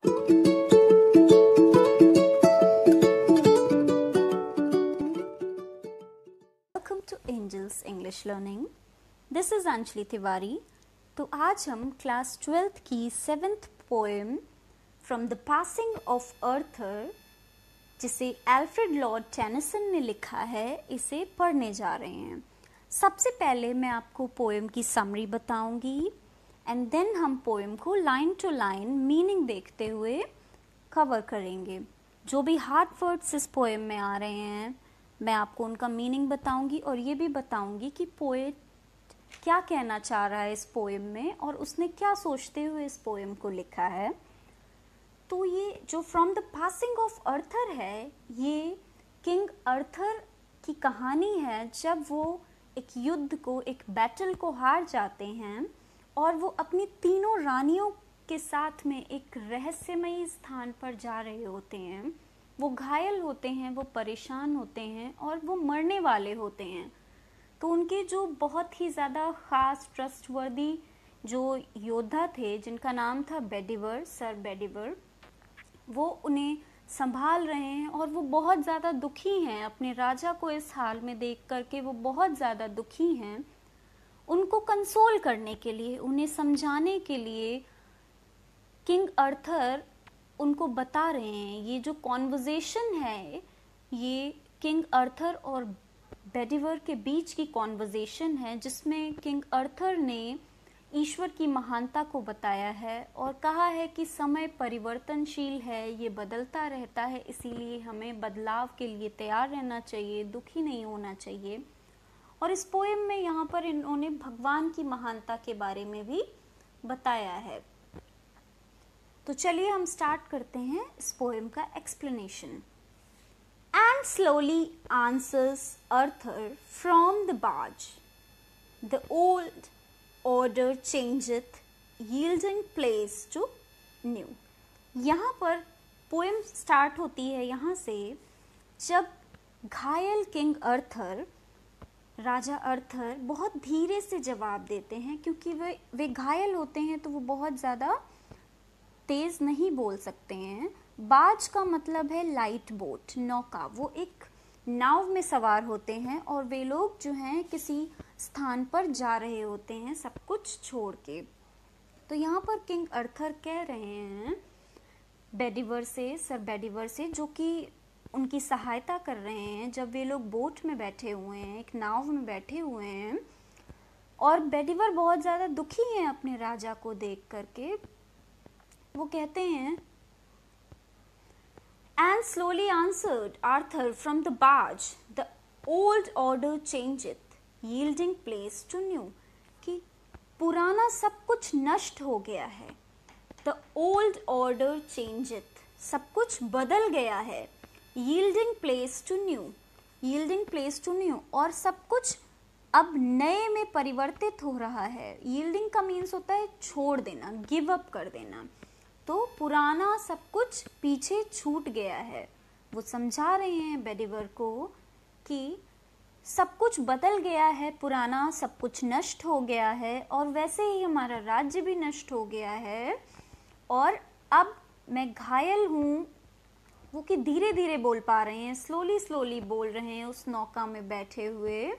Welcome to Angels English learning. This is Anjali Tiwari. तो आज हम क्लास 12th की 7th poem from the passing of Arthur, जिसे Alfred Lord Tennyson ने लिखा है, इसे पढ़ने जा रहे हैं। सबसे पहले मैं आपको पोएम की समरी बताऊंगी एंड देन हम पोएम को लाइन टू लाइन मीनिंग देखते हुए कवर करेंगे। जो भी हार्ड वर्ड्स इस पोएम में आ रहे हैं मैं आपको उनका मीनिंग बताऊंगी और ये भी बताऊंगी कि पोएट क्या कहना चाह रहा है इस पोएम में और उसने क्या सोचते हुए इस पोएम को लिखा है। तो ये जो फ्रॉम द पासिंग ऑफ अर्थर है, ये किंग अर्थर की कहानी है जब वो एक युद्ध को, एक बैटल को हार जाते हैं और वो अपनी तीनों रानियों के साथ में एक रहस्यमयी स्थान पर जा रहे होते हैं। वो घायल होते हैं, वो परेशान होते हैं और वो मरने वाले होते हैं। तो उनके जो बहुत ही ज़्यादा ख़ास ट्रस्टवर्दी जो योद्धा थे, जिनका नाम था बेडिवर, सर बेडिवर, वो उन्हें संभाल रहे हैं और वो बहुत ज़्यादा दुखी हैं अपने राजा को इस हाल में देख करके। वो बहुत ज़्यादा दुखी हैं। उनको कंसोल करने के लिए, उन्हें समझाने के लिए किंग अर्थर उनको बता रहे हैं। ये जो कॉन्वर्जेशन है, ये किंग अर्थर और बेडिवर के बीच की कॉन्वर्जेशन है, जिसमें किंग अर्थर ने ईश्वर की महानता को बताया है और कहा है कि समय परिवर्तनशील है, ये बदलता रहता है, इसीलिए हमें बदलाव के लिए तैयार रहना चाहिए, दुखी नहीं होना चाहिए। और इस पोएम में यहाँ पर इन्होंने भगवान की महानता के बारे में भी बताया है। तो चलिए हम स्टार्ट करते हैं इस पोएम का explanation. And slowly answers Arthur from the barge, the old order changeth, yielding place to new। यहाँ पर पोएम स्टार्ट होती है यहाँ से, जब घायल किंग अर्थर, राजा अर्थर बहुत धीरे से जवाब देते हैं, क्योंकि वे घायल होते हैं तो वो बहुत ज़्यादा तेज नहीं बोल सकते हैं। बाज का मतलब है लाइट बोट, नौका। वो एक नाव में सवार होते हैं और वे लोग जो हैं किसी स्थान पर जा रहे होते हैं सब कुछ छोड़ के। तो यहाँ पर किंग अर्थर कह रहे हैं बेडिवर से, सर बेडिवर से, जो कि उनकी सहायता कर रहे हैं जब वे लोग बोट में बैठे हुए हैं, एक नाव में बैठे हुए हैं और बेडिवर बहुत ज़्यादा दुखी हैं अपने राजा को देख करके। वो कहते हैं And slowly answered Arthur from the barge, the old order changeth, yielding place to new। कि पुराना सब कुछ नष्ट हो गया है। The old order changeth, सब कुछ बदल गया है। Yielding place to new, yielding place to new, और सब कुछ अब नए में परिवर्तित हो रहा है। Yielding का मीन्स होता है छोड़ देना, गिव अप कर देना। तो पुराना सब कुछ पीछे छूट गया है। वो समझा रहे हैं बेडिवर को कि सब कुछ बदल गया है, पुराना सब कुछ नष्ट हो गया है और वैसे ही हमारा राज्य भी नष्ट हो गया है और अब मैं घायल हूँ। वो कि धीरे धीरे बोल पा रहे हैं, स्लोली स्लोली बोल रहे हैं उस नौका में बैठे हुए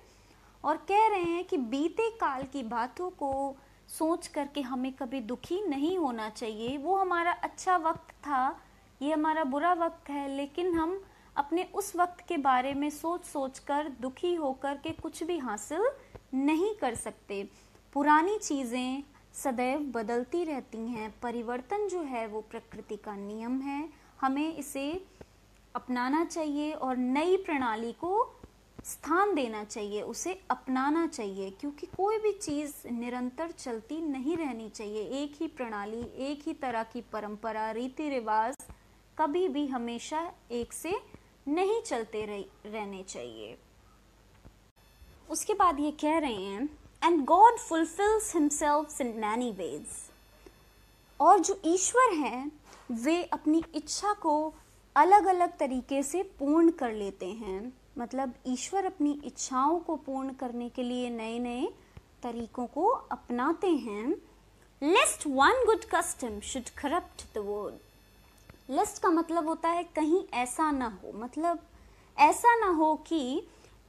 और कह रहे हैं कि बीते काल की बातों को सोच करके हमें कभी दुखी नहीं होना चाहिए। वो हमारा अच्छा वक्त था, ये हमारा बुरा वक्त है, लेकिन हम अपने उस वक्त के बारे में सोच सोच कर दुखी होकर के कुछ भी हासिल नहीं कर सकते। पुरानी चीज़ें सदैव बदलती रहती हैं। परिवर्तन जो है वो प्रकृति का नियम है, हमें इसे अपनाना चाहिए और नई प्रणाली को स्थान देना चाहिए, उसे अपनाना चाहिए, क्योंकि कोई भी चीज़ निरंतर चलती नहीं रहनी चाहिए। एक ही प्रणाली, एक ही तरह की परंपरा, रीति रिवाज कभी भी हमेशा एक से नहीं चलते रहने चाहिए। उसके बाद ये कह रहे हैं and God fulfils himself in many ways, और जो ईश्वर हैं वे अपनी इच्छा को अलग अलग तरीके से पूर्ण कर लेते हैं। मतलब ईश्वर अपनी इच्छाओं को पूर्ण करने के लिए नए नए तरीकों को अपनाते हैं। Lest one good custom should corrupt the world, lest का मतलब होता है कहीं ऐसा ना हो, मतलब ऐसा ना हो कि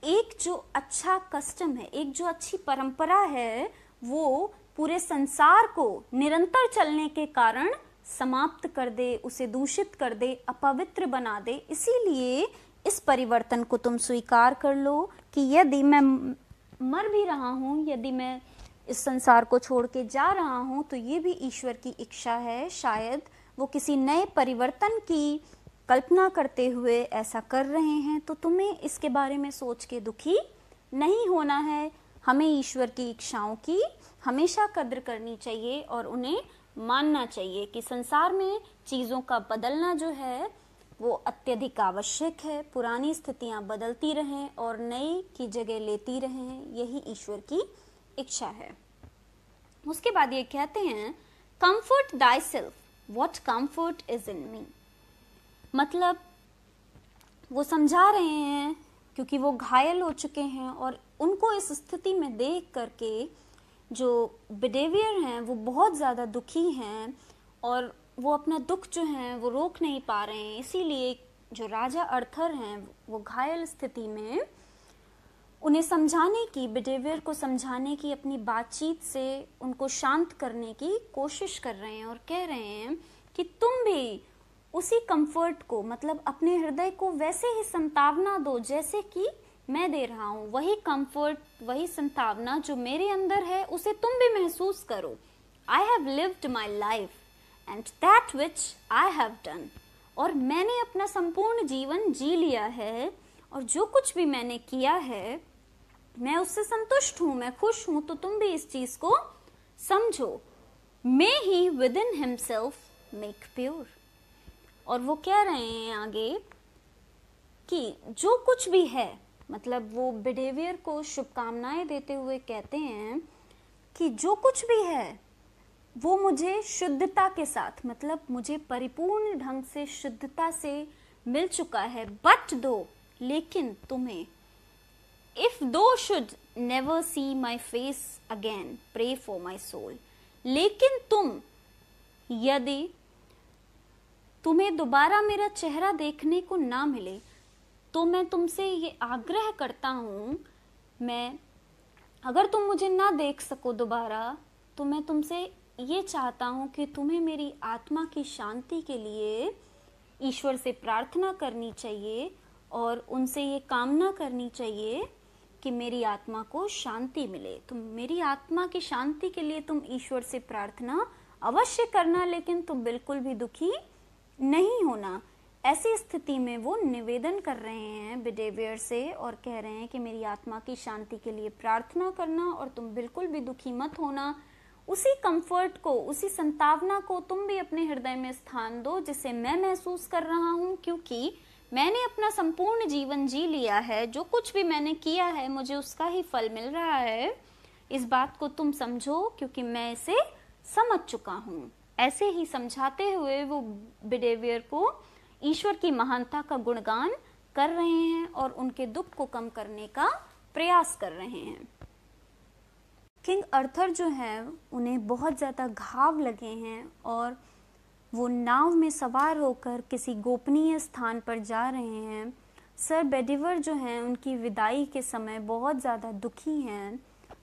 एक जो अच्छा कस्टम है, एक जो अच्छी परंपरा है, वो पूरे संसार को निरंतर चलने के कारण समाप्त कर दे, उसे दूषित कर दे, अपवित्र बना दे। इसीलिए इस परिवर्तन को तुम स्वीकार कर लो कि यदि मैं मर भी रहा हूँ, यदि मैं इस संसार को छोड़ के जा रहा हूँ, तो ये भी ईश्वर की इच्छा है। शायद वो किसी नए परिवर्तन की कल्पना करते हुए ऐसा कर रहे हैं। तो तुम्हें इसके बारे में सोच के दुखी नहीं होना है। हमें ईश्वर की इच्छाओं की हमेशा कद्र करनी चाहिए और उन्हें मानना चाहिए कि संसार में चीज़ों का बदलना जो है वो अत्यधिक आवश्यक है। पुरानी स्थितियां बदलती रहें और नई की जगह लेती रहें, यही ईश्वर की इच्छा है। उसके बाद ये कहते हैं, comfort thy self, what comfort is in me. मतलब वो समझा रहे हैं क्योंकि वो घायल हो चुके हैं और उनको इस स्थिति में देख करके जो बिहेवियर हैं वो बहुत ज़्यादा दुखी हैं और वो अपना दुख जो है वो रोक नहीं पा रहे हैं। इसीलिए जो राजा अर्थर हैं वो घायल स्थिति में उन्हें समझाने की, बिहेवियर को समझाने की, अपनी बातचीत से उनको शांत करने की कोशिश कर रहे हैं और कह रहे हैं कि तुम भी उसी कंफर्ट को, मतलब अपने हृदय को वैसे ही संतावना दो जैसे कि मैं दे रहा हूँ। वही कंफर्ट, वही संतावना जो मेरे अंदर है उसे तुम भी महसूस करो। I have lived my life and that which I have done. और मैंने अपना संपूर्ण जीवन जी लिया है और जो कुछ भी मैंने किया है मैं उससे संतुष्ट हूँ, मैं खुश हूँ। तो तुम भी इस चीज को समझो। May he within himself make pure. और वो कह रहे हैं आगे कि जो कुछ भी है, मतलब वो बिहेवियर को शुभकामनाएं देते हुए कहते हैं कि जो कुछ भी है वो मुझे शुद्धता के साथ, मतलब मुझे परिपूर्ण ढंग से शुद्धता से मिल चुका है। बट दो, लेकिन तुम्हें, if thou should never see my face again pray for my soul. लेकिन तुम, यदि तुम्हें दोबारा मेरा चेहरा देखने को ना मिले, तो मैं तुमसे ये आग्रह करता हूँ, मैं, अगर तुम मुझे ना देख सको दोबारा, तो मैं तुमसे ये चाहता हूँ कि तुम्हें मेरी आत्मा की शांति के लिए ईश्वर से प्रार्थना करनी चाहिए और उनसे ये कामना करनी चाहिए कि मेरी आत्मा को शांति मिले। तुम मेरी आत्मा की शांति के लिए तुम ईश्वर से प्रार्थना अवश्य करना, लेकिन तुम बिल्कुल भी दुखी नहीं होना। ऐसी स्थिति में वो निवेदन कर रहे हैं बिहेवियर से और कह रहे हैं कि मेरी आत्मा की शांति के लिए प्रार्थना करना और तुम बिल्कुल भी दुखी मत होना। उसी कंफर्ट को, उसी संतावना को तुम भी अपने हृदय में स्थान दो जिसे मैं महसूस कर रहा हूँ, क्योंकि मैंने अपना संपूर्ण जीवन जी लिया है। जो कुछ भी मैंने किया है मुझे उसका ही फल मिल रहा है। इस बात को तुम समझो क्योंकि मैं इसे समझ चुका हूँ। ऐसे ही समझाते हुए वो बिहेवियर को ईश्वर की महानता का गुणगान कर रहे हैं और उनके दुख को कम करने का प्रयास कर रहे हैं। किंग अर्थर जो है उन्हें बहुत ज़्यादा घाव लगे हैं और वो नाव में सवार होकर किसी गोपनीय स्थान पर जा रहे हैं। सर बेडिवर जो हैं उनकी विदाई के समय बहुत ज़्यादा दुखी हैं।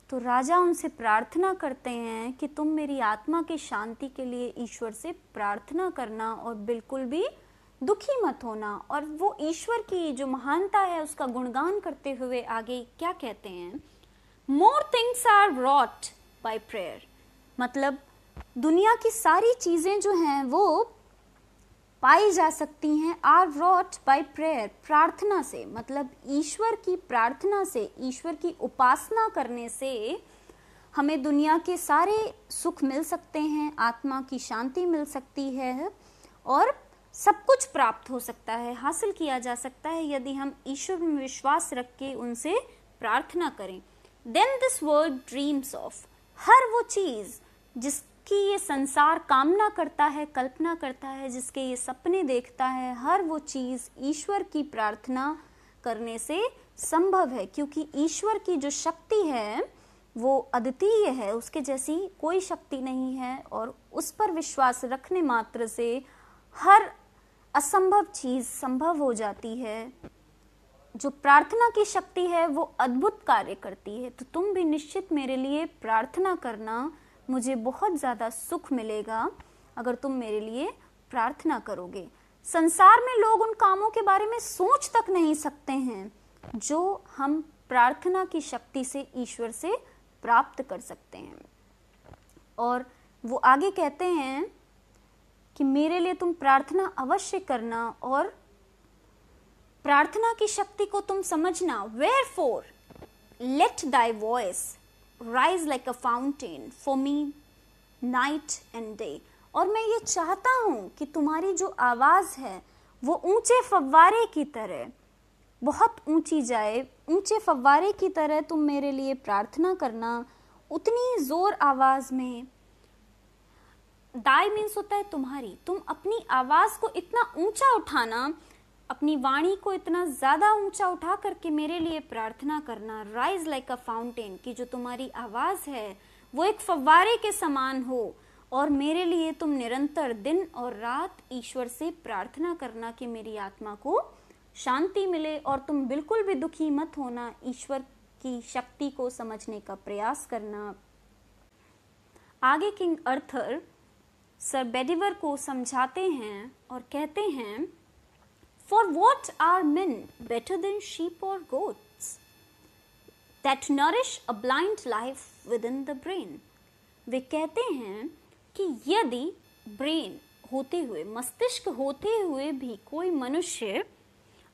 तो राजा उनसे प्रार्थना करते हैं कि तुम मेरी आत्मा की शांति के लिए ईश्वर से प्रार्थना करना और बिल्कुल भी दुखी मत होना। और वो ईश्वर की जो महानता है उसका गुणगान करते हुए आगे क्या कहते हैं, more things are wrought by prayer। मतलब दुनिया की सारी चीज़ें जो हैं वो पाई जा सकती हैं आर wrought by prayer, प्रार्थना से। मतलब ईश्वर की प्रार्थना से, ईश्वर की उपासना करने से हमें दुनिया के सारे सुख मिल सकते हैं, आत्मा की शांति मिल सकती है और सब कुछ प्राप्त हो सकता है, हासिल किया जा सकता है यदि हम ईश्वर में विश्वास रख के उनसे प्रार्थना करें। Then this world dreams of, हर वो चीज़ जिसकी ये संसार कामना करता है, कल्पना करता है, जिसके ये सपने देखता है, हर वो चीज़ ईश्वर की प्रार्थना करने से संभव है। क्योंकि ईश्वर की जो शक्ति है वो अद्वितीय है, उसके जैसी कोई शक्ति नहीं है और उस पर विश्वास रखने मात्र से हर असंभव चीज संभव हो जाती है, जो प्रार्थना की शक्ति है वो अद्भुत कार्य करती है। तो तुम भी निश्चित मेरे लिए प्रार्थना करना, मुझे बहुत ज़्यादा सुख मिलेगा अगर तुम मेरे लिए प्रार्थना करोगे। संसार में लोग उन कामों के बारे में सोच तक नहीं सकते हैं जो हम प्रार्थना की शक्ति से ईश्वर से प्राप्त कर सकते हैं। और वो आगे कहते हैं कि मेरे लिए तुम प्रार्थना अवश्य करना और प्रार्थना की शक्ति को तुम समझना। Wherefore let thy voice rise like a fountain for me night and day। और मैं ये चाहता हूँ कि तुम्हारी जो आवाज़ है वो ऊंचे फव्वारे की तरह बहुत ऊंची जाए, ऊंचे फव्वारे की तरह तुम मेरे लिए प्रार्थना करना, उतनी जोर आवाज़ में। दाई मीन्स होता है तुम्हारी, तुम अपनी आवाज़ को इतना ऊंचा उठाना, अपनी वाणी को इतना ज़्यादा ऊंचा उठा करके मेरे लिए प्रार्थना करना। राइज लाइक अ फाउंटेन, की जो तुम्हारी आवाज़ है वो एक फव्वारे के समान हो, और मेरे लिए तुम निरंतर दिन और रात ईश्वर से प्रार्थना करना कि मेरी आत्मा को शांति मिले। और तुम बिल्कुल भी दुखी मत होना, ईश्वर की शक्ति को समझने का प्रयास करना। आगे किंग अर्थर सर बेडिवर को समझाते हैं और कहते हैं, For what are men better than sheep or goats that nourish a blind life within the brain? वे कहते हैं कि यदि ब्रेन होते हुए, मस्तिष्क होते हुए भी कोई मनुष्य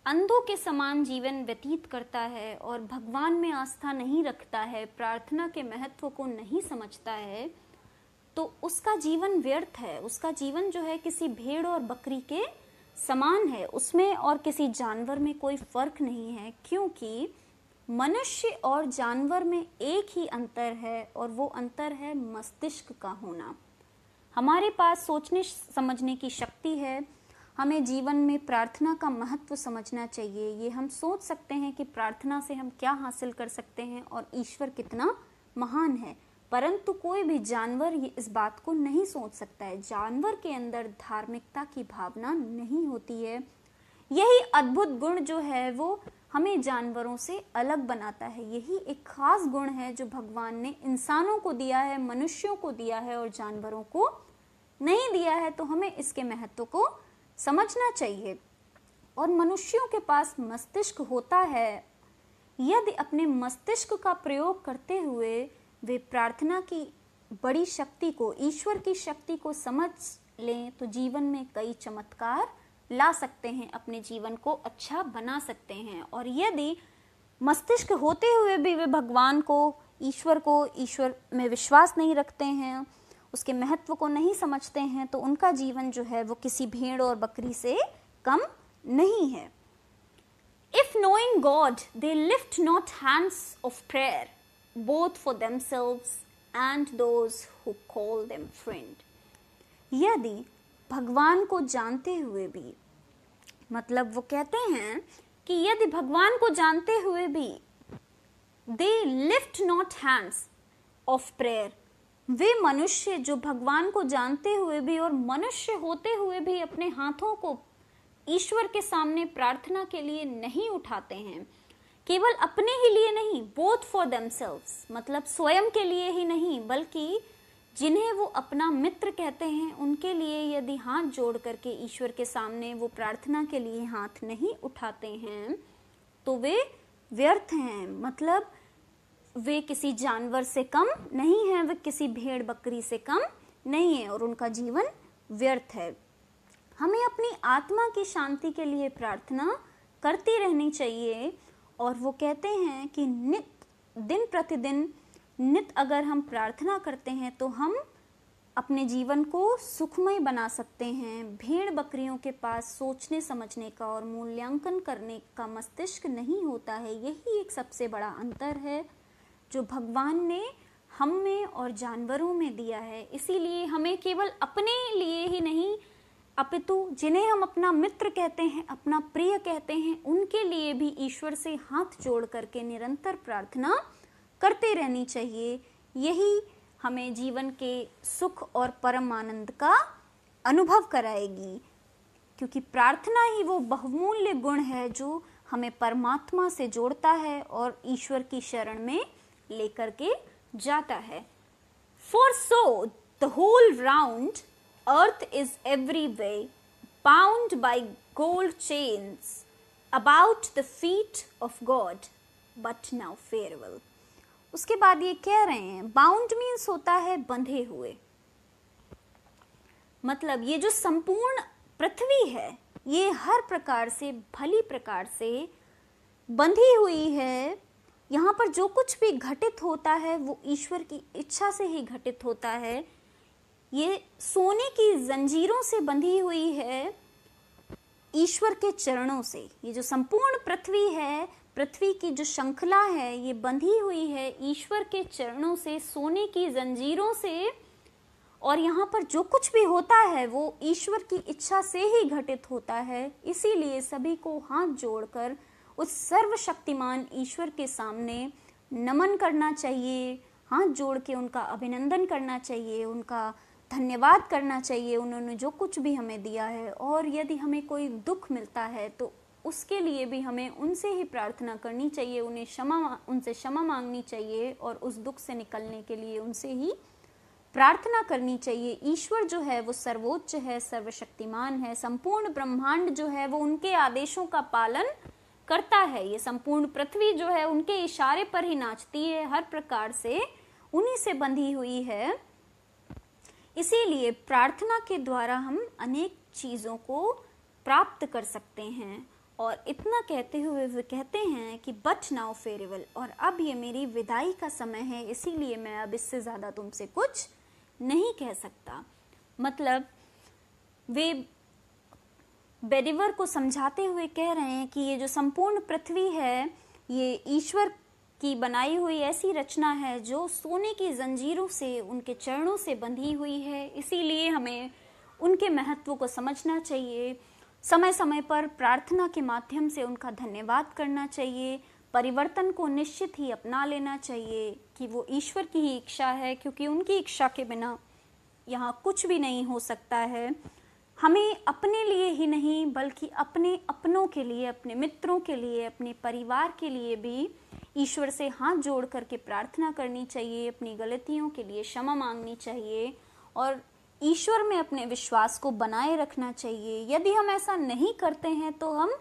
अंधों के समान जीवन व्यतीत करता है और भगवान में आस्था नहीं रखता है, प्रार्थना के महत्व को नहीं समझता है, तो उसका जीवन व्यर्थ है। उसका जीवन जो है किसी भेड़ और बकरी के समान है, उसमें और किसी जानवर में कोई फर्क नहीं है, क्योंकि मनुष्य और जानवर में एक ही अंतर है और वो अंतर है मस्तिष्क का होना। हमारे पास सोचने समझने की शक्ति है। हमें जीवन में प्रार्थना का महत्व समझना चाहिए। ये हम सोच सकते हैं कि प्रार्थना से हम क्या हासिल कर सकते हैं और ईश्वर कितना महान है, परंतु कोई भी जानवर ये इस बात को नहीं सोच सकता है। जानवर के अंदर धार्मिकता की भावना नहीं होती है। यही अद्भुत गुण जो है वो हमें जानवरों से अलग बनाता है। यही एक खास गुण है जो भगवान ने इंसानों को दिया है, मनुष्यों को दिया है और जानवरों को नहीं दिया है। तो हमें इसके महत्व को समझना चाहिए। और मनुष्यों के पास मस्तिष्क होता है, यदि अपने मस्तिष्क का प्रयोग करते हुए वे प्रार्थना की बड़ी शक्ति को, ईश्वर की शक्ति को समझ लें, तो जीवन में कई चमत्कार ला सकते हैं, अपने जीवन को अच्छा बना सकते हैं। और यदि मस्तिष्क होते हुए भी वे भगवान को, ईश्वर में विश्वास नहीं रखते हैं, उसके महत्व को नहीं समझते हैं, तो उनका जीवन जो है वो किसी भेड़ और बकरी से कम नहीं है। If knowing God, they lift not hands of prayer, both for themselves and those who call them friend। यदि भगवान को जानते हुए भी, मतलब वो कहते हैं कि यदि भगवान को जानते हुए भी they lift not hands of prayer, वे मनुष्य जो भगवान को जानते हुए भी और मनुष्य होते हुए भी अपने हाथों को ईश्वर के सामने प्रार्थना के लिए नहीं उठाते हैं, केवल अपने ही लिए नहीं, both for themselves, मतलब स्वयं के लिए ही नहीं, बल्कि जिन्हें वो अपना मित्र कहते हैं उनके लिए यदि हाथ जोड़ करके ईश्वर के सामने वो प्रार्थना के लिए हाथ नहीं उठाते हैं, तो वे व्यर्थ हैं। मतलब वे किसी जानवर से कम नहीं है, वे किसी भेड़ बकरी से कम नहीं है और उनका जीवन व्यर्थ है। हमें अपनी आत्मा की शांति के लिए प्रार्थना करती रहनी चाहिए। और वो कहते हैं कि दिन प्रतिदिन नित अगर हम प्रार्थना करते हैं तो हम अपने जीवन को सुखमय बना सकते हैं। भेड़ बकरियों के पास सोचने समझने का और मूल्यांकन करने का मस्तिष्क नहीं होता है। यही एक सबसे बड़ा अंतर है जो भगवान ने हम में और जानवरों में दिया है। इसीलिए हमें केवल अपने लिए ही नहीं, अपितु जिन्हें हम अपना मित्र कहते हैं, अपना प्रिय कहते हैं, उनके लिए भी ईश्वर से हाथ जोड़ करके निरंतर प्रार्थना करते रहनी चाहिए। यही हमें जीवन के सुख और परम आनंद का अनुभव कराएगी। क्योंकि प्रार्थना ही वो बहुमूल्य गुण है जो हमें परमात्मा से जोड़ता है और ईश्वर की शरण में लेकर के जाता है। For so the whole round earth is every way bound by gold chains about the feet of God, but now farewell. उसके बाद ये कह रहे हैं, बाउंड मीन्स होता है बंधे हुए, मतलब ये जो संपूर्ण पृथ्वी है ये हर प्रकार से भली प्रकार से बंधी हुई है। यहाँ पर जो कुछ भी घटित होता है वो ईश्वर की इच्छा से ही घटित होता है। ये सोने की जंजीरों से बंधी हुई है ईश्वर के चरणों से। ये जो संपूर्ण पृथ्वी है, पृथ्वी की जो श्रृंखला है, ये बंधी हुई है ईश्वर के चरणों से, सोने की जंजीरों से। और यहाँ पर जो कुछ भी होता है वो ईश्वर की इच्छा से ही घटित होता है। इसीलिए सभी को हाथ जोड़कर उस सर्वशक्तिमान ईश्वर के सामने नमन करना चाहिए, हाथ जोड़ के उनका अभिनंदन करना चाहिए, उनका धन्यवाद करना चाहिए, उन्होंने जो कुछ भी हमें दिया है। और यदि हमें कोई दुख मिलता है तो उसके लिए भी हमें उनसे ही प्रार्थना करनी चाहिए, उनसे क्षमा मांगनी चाहिए और उस दुख से निकलने के लिए उनसे ही प्रार्थना करनी चाहिए। ईश्वर जो है वो सर्वोच्च है, सर्वशक्तिमान है। संपूर्ण ब्रह्मांड जो है वो उनके आदेशों का पालन करता है। ये संपूर्ण पृथ्वी जो है उनके इशारे पर ही नाचती है, हर प्रकार से उन्हीं से बंधी हुई है। इसीलिए प्रार्थना के द्वारा हम अनेक चीज़ों को प्राप्त कर सकते हैं। और इतना कहते हुए वे कहते हैं कि बट नाउ फेयरवेल, और अब ये मेरी विदाई का समय है, इसीलिए मैं अब इससे ज़्यादा तुमसे कुछ नहीं कह सकता। मतलब वे बेडिवर को समझाते हुए कह रहे हैं कि ये जो संपूर्ण पृथ्वी है ये ईश्वर की बनाई हुई ऐसी रचना है जो सोने की जंजीरों से, उनके चरणों से बंधी हुई है। इसीलिए हमें उनके महत्व को समझना चाहिए, समय समय पर प्रार्थना के माध्यम से उनका धन्यवाद करना चाहिए, परिवर्तन को निश्चित ही अपना लेना चाहिए कि वो ईश्वर की ही इच्छा है, क्योंकि उनकी इच्छा के बिना यहाँ कुछ भी नहीं हो सकता है। हमें अपने लिए ही नहीं बल्कि अपने अपनों के लिए, अपने मित्रों के लिए, अपने परिवार के लिए भी ईश्वर से हाथ जोड़ करके प्रार्थना करनी चाहिए, अपनी गलतियों के लिए क्षमा मांगनी चाहिए और ईश्वर में अपने विश्वास को बनाए रखना चाहिए। यदि हम ऐसा नहीं करते हैं तो हम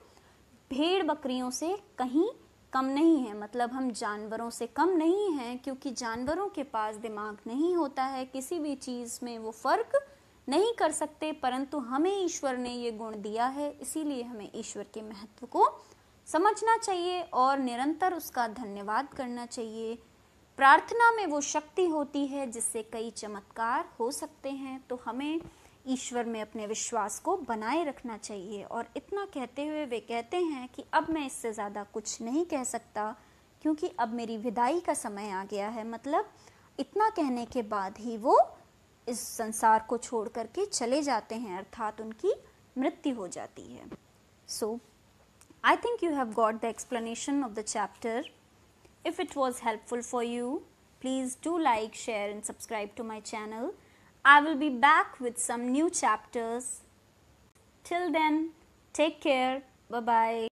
भेड़ बकरियों से कहीं कम नहीं है, मतलब हम जानवरों से कम नहीं हैं, क्योंकि जानवरों के पास दिमाग नहीं होता है, किसी भी चीज़ में वो फर्क नहीं कर सकते, परंतु हमें ईश्वर ने ये गुण दिया है। इसीलिए हमें ईश्वर के महत्व को समझना चाहिए और निरंतर उसका धन्यवाद करना चाहिए। प्रार्थना में वो शक्ति होती है जिससे कई चमत्कार हो सकते हैं, तो हमें ईश्वर में अपने विश्वास को बनाए रखना चाहिए। और इतना कहते हुए वे कहते हैं कि अब मैं इससे ज़्यादा कुछ नहीं कह सकता, क्योंकि अब मेरी विदाई का समय आ गया है। मतलब इतना कहने के बाद ही वो इस संसार को छोड़ करके चले जाते हैं, अर्थात उनकी मृत्यु हो जाती है। सो I think you have got the explanation of the chapter. If it was helpful for you, please do like, share and subscribe to my channel. I will be back with some new chapters. Till then, take care. Bye-bye.